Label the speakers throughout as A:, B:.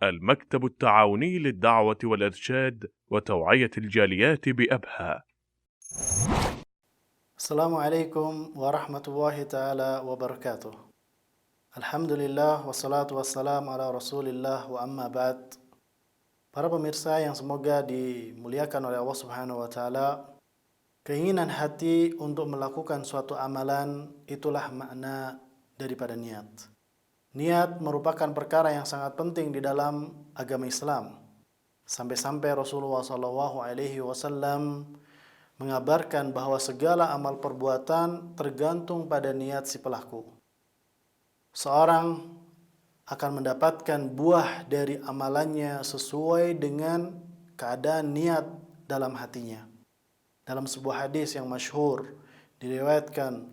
A: المكتب التعاوني للدعوة والإرشاد وتوعية الجاليات بأبها.
B: Assalamualaikum warahmatullahi ta'ala wabarakatuh. Alhamdulillah wassalatu wassalam ala rasulillah wa amma ba'd. Para pemirsa yang semoga dimuliakan oleh Allah subhanahu wa ta'ala, keinginan hati untuk melakukan suatu amalan itulah makna daripada niat. Niat merupakan perkara yang sangat penting di dalam agama Islam. Sampai-sampai Rasulullah SAW mengabarkan bahwa segala amal perbuatan tergantung pada niat si pelaku. Seorang akan mendapatkan buah dari amalannya sesuai dengan keadaan niat dalam hatinya. Dalam sebuah hadis yang masyhur diriwayatkan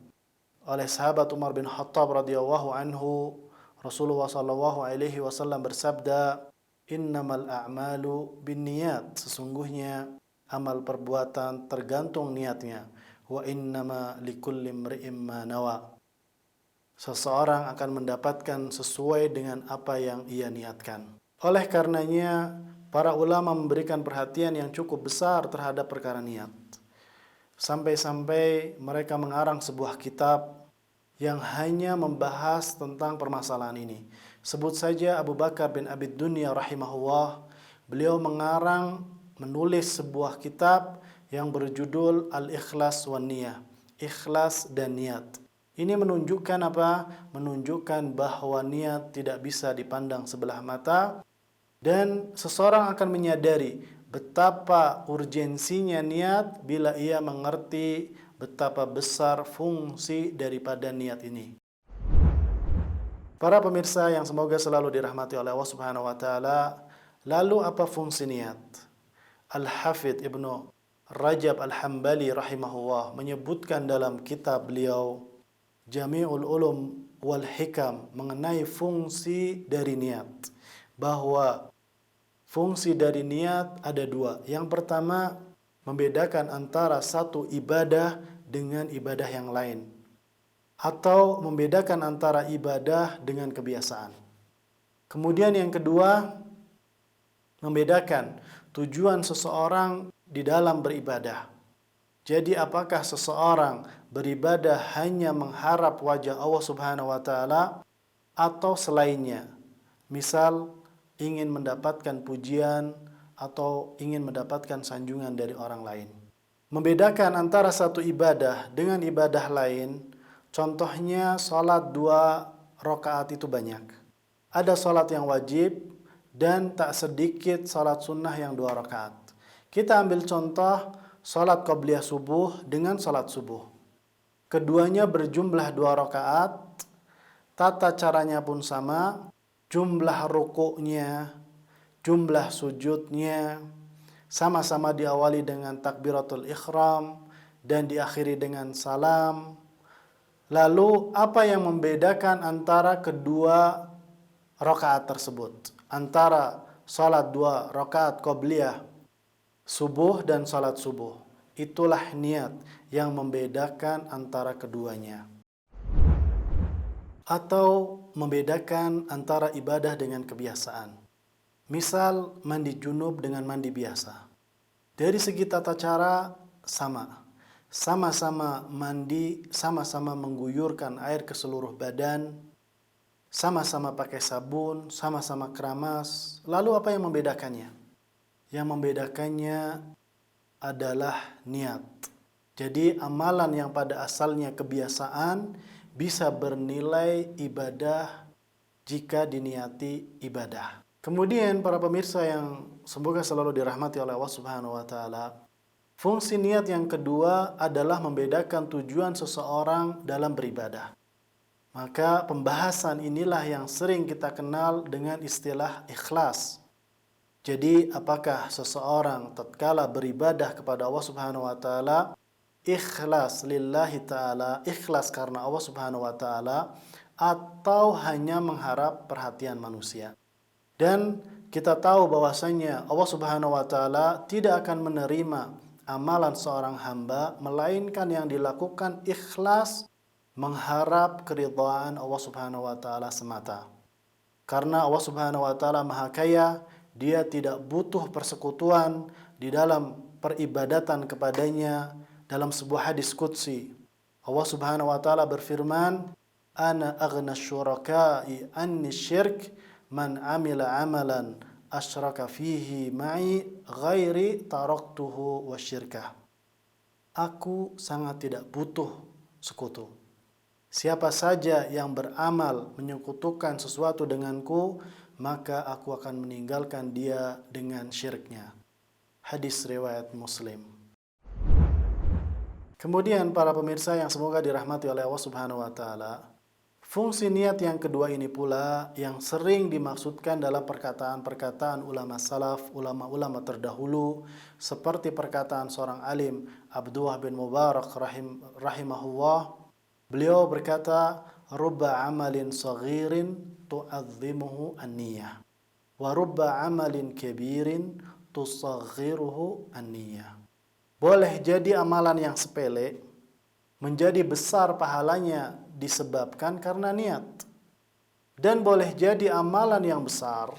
B: oleh sahabat Umar bin Khattab radhiyallahu anhu, Rasulullah sallallahu alaihi wasallam bersabda, "Innamal a'malu binniyat." Sesungguhnya amal perbuatan tergantung niatnya. Wa innama likulli imri'in ma nawa. Seseorang akan mendapatkan sesuai dengan apa yang ia niatkan. Oleh karenanya, para ulama memberikan perhatian yang cukup besar terhadap perkara niat. Sampai-sampai mereka mengarang sebuah kitab yang hanya membahas tentang permasalahan ini. Sebut saja Abu Bakar bin Abi Dunya rahimahullah, beliau menulis sebuah kitab yang berjudul Al-Ikhlas wan Niyah, ikhlas dan niat. Ini menunjukkan apa? Menunjukkan bahwa niat tidak bisa dipandang sebelah mata, dan seseorang akan menyadari betapa urgensinya niat bila ia mengerti betapa besar fungsi daripada niat ini. Para pemirsa yang semoga selalu dirahmati oleh Allah Subhanahu wa taala, lalu apa fungsi niat? Al-Hafidh Ibnu Rajab Al-Hambali rahimahullah menyebutkan dalam kitab beliau Jami'ul Ulum wal Hikam mengenai fungsi dari niat, bahwa fungsi dari niat ada dua. Yang pertama, membedakan antara satu ibadah dengan ibadah yang lain, atau membedakan antara ibadah dengan kebiasaan. Kemudian yang kedua, membedakan tujuan seseorang di dalam beribadah. Jadi apakah seseorang beribadah hanya mengharap wajah Allah Subhanahu wa taala atau selainnya? Misal ingin mendapatkan pujian atau ingin mendapatkan sanjungan dari orang lain. Membedakan antara satu ibadah dengan ibadah lain, contohnya salat 2 rakaat itu banyak. Ada salat yang wajib dan tak sedikit salat sunnah yang 2 rakaat. Kita ambil contoh salat qabliyah subuh dengan salat subuh. Keduanya berjumlah 2 rakaat, tata caranya pun sama, jumlah rukuknya, jumlah sujudnya, sama-sama diawali dengan takbiratul ikhram dan diakhiri dengan salam. Lalu apa yang membedakan antara kedua rakaat tersebut? Antara salat 2 rakaat qabliyah subuh dan salat subuh. Itulah niat yang membedakan antara keduanya. Atau membedakan antara ibadah dengan kebiasaan. Misal mandi junub dengan mandi biasa. Dari segi tata cara sama. Sama-sama mandi, sama-sama mengguyurkan air ke seluruh badan, sama-sama pakai sabun, sama-sama keramas. Lalu apa yang membedakannya? Yang membedakannya adalah niat. Jadi amalan yang pada asalnya kebiasaan bisa bernilai ibadah jika diniati ibadah. Kemudian para pemirsa yang semoga selalu dirahmati oleh Allah Subhanahu wa taala, fungsi niat yang kedua adalah membedakan tujuan seseorang dalam beribadah. Maka pembahasan inilah yang sering kita kenal dengan istilah ikhlas. Jadi apakah seseorang tatkala beribadah kepada Allah Subhanahu wa taala ikhlas lillahi ta'ala, ikhlas karena Allah Subhanahu wa ta'ala, atau hanya mengharap perhatian manusia. Dan kita tahu bahwasanya Allah Subhanahu wa ta'ala tidak akan menerima amalan seorang hamba melainkan yang dilakukan ikhlas mengharap keridhaan Allah Subhanahu wa ta'ala semata. Karena Allah Subhanahu wa taala Maha Kaya, Dia tidak butuh persekutuan di dalam peribadatan kepadanya. Dalam sebuah hadis qudsi, Allah Subhanahu wa taala berfirman, "Ana aghna syuraka'i anni syirk man amila amalan asyraka fihi ma'i ghairi taraktuhu wa syirkah." Aku sangat tidak butuh sekutu. Siapa saja yang beramal menyekutukan sesuatu denganku, maka aku akan meninggalkan dia dengan syirknya. Hadis riwayat Muslim. Kemudian para pemirsa yang semoga dirahmati oleh Allah Subhanahu wa taala, fungsi niat yang kedua ini pula yang sering dimaksudkan dalam perkataan-perkataan ulama salaf, ulama-ulama terdahulu, seperti perkataan seorang alim Abdullah bin Mubarak rahimahullah. Beliau berkata, "Rubba amalin saghirin tu'azzimuhu an-niyah, wa rubba amalin kabirin tusaghiruhu an-niyah." Boleh jadi amalan yang sepele menjadi besar pahalanya disebabkan karena niat. Dan boleh jadi amalan yang besar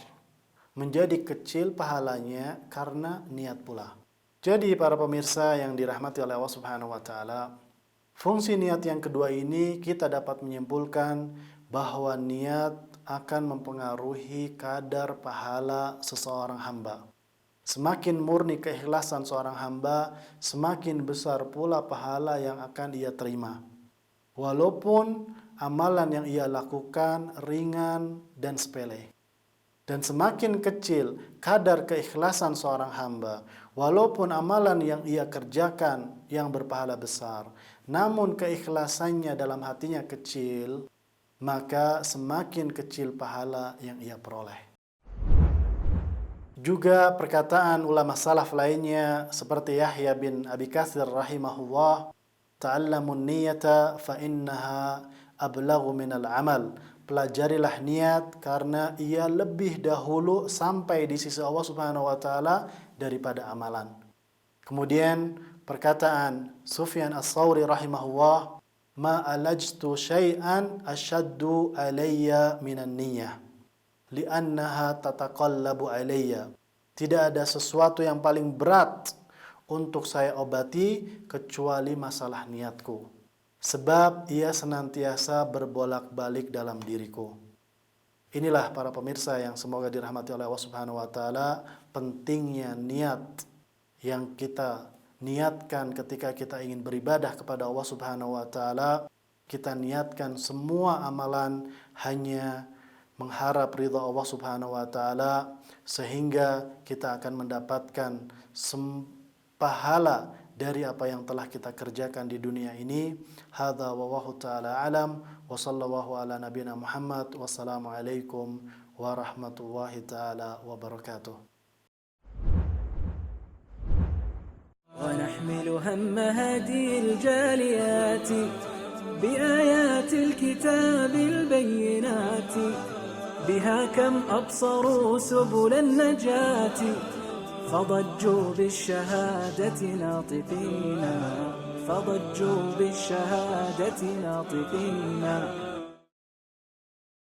B: menjadi kecil pahalanya karena niat pula. Jadi para pemirsa yang dirahmati oleh Allah Subhanahu wa taala, fungsi niat yang kedua ini kita dapat menyimpulkan bahwa niat akan mempengaruhi kadar pahala seseorang hamba. Semakin murni keikhlasan seorang hamba, semakin besar pula pahala yang akan ia terima. Walaupun amalan yang ia lakukan ringan dan sepele. Dan semakin kecil kadar keikhlasan seorang hamba, walaupun amalan yang ia kerjakan yang berpahala besar, namun keikhlasannya dalam hatinya kecil, maka semakin kecil pahala yang ia peroleh. Juga perkataan ulama salaf lainnya seperti Yahya bin Abi Katsir rahimahullah, "Ta'allamun niyata fa innaha ablaghu minal amal." Pelajarilah niat karena ia lebih dahulu sampai di sisi Allah Subhanahu wa taala daripada amalan. Kemudian perkataan Sufyan Ats-Tsauri rahimahullah, "Ma alajtu syai'an ashaddu alayya minan niyyah li'annaha tataqallabu alayya." Tidak ada sesuatu yang paling berat untuk saya obati kecuali masalah niatku, sebab ia senantiasa berbolak-balik dalam diriku. Inilah para pemirsa yang semoga dirahmati oleh Allah Subhanahu wa taala, pentingnya niat yang kita niatkan ketika kita ingin beribadah kepada Allah Subhanahu wa taala. Kita niatkan semua amalan hanya mengharap ridha Allah Subhanahu wa taala, sehingga kita akan mendapatkan pahala dari apa yang telah kita kerjakan di dunia ini. Hadza wallahu taala alam, wa sallallahu ala nabiyina Muhammad, wassalamu alaikum warahmatullahi taala wabarakatuh.
C: ونحمل هم هذه الجاليات بآيات الكتاب البينات بها كم أبصروا سبل النجاة فضجوا بالشهادة ناطقين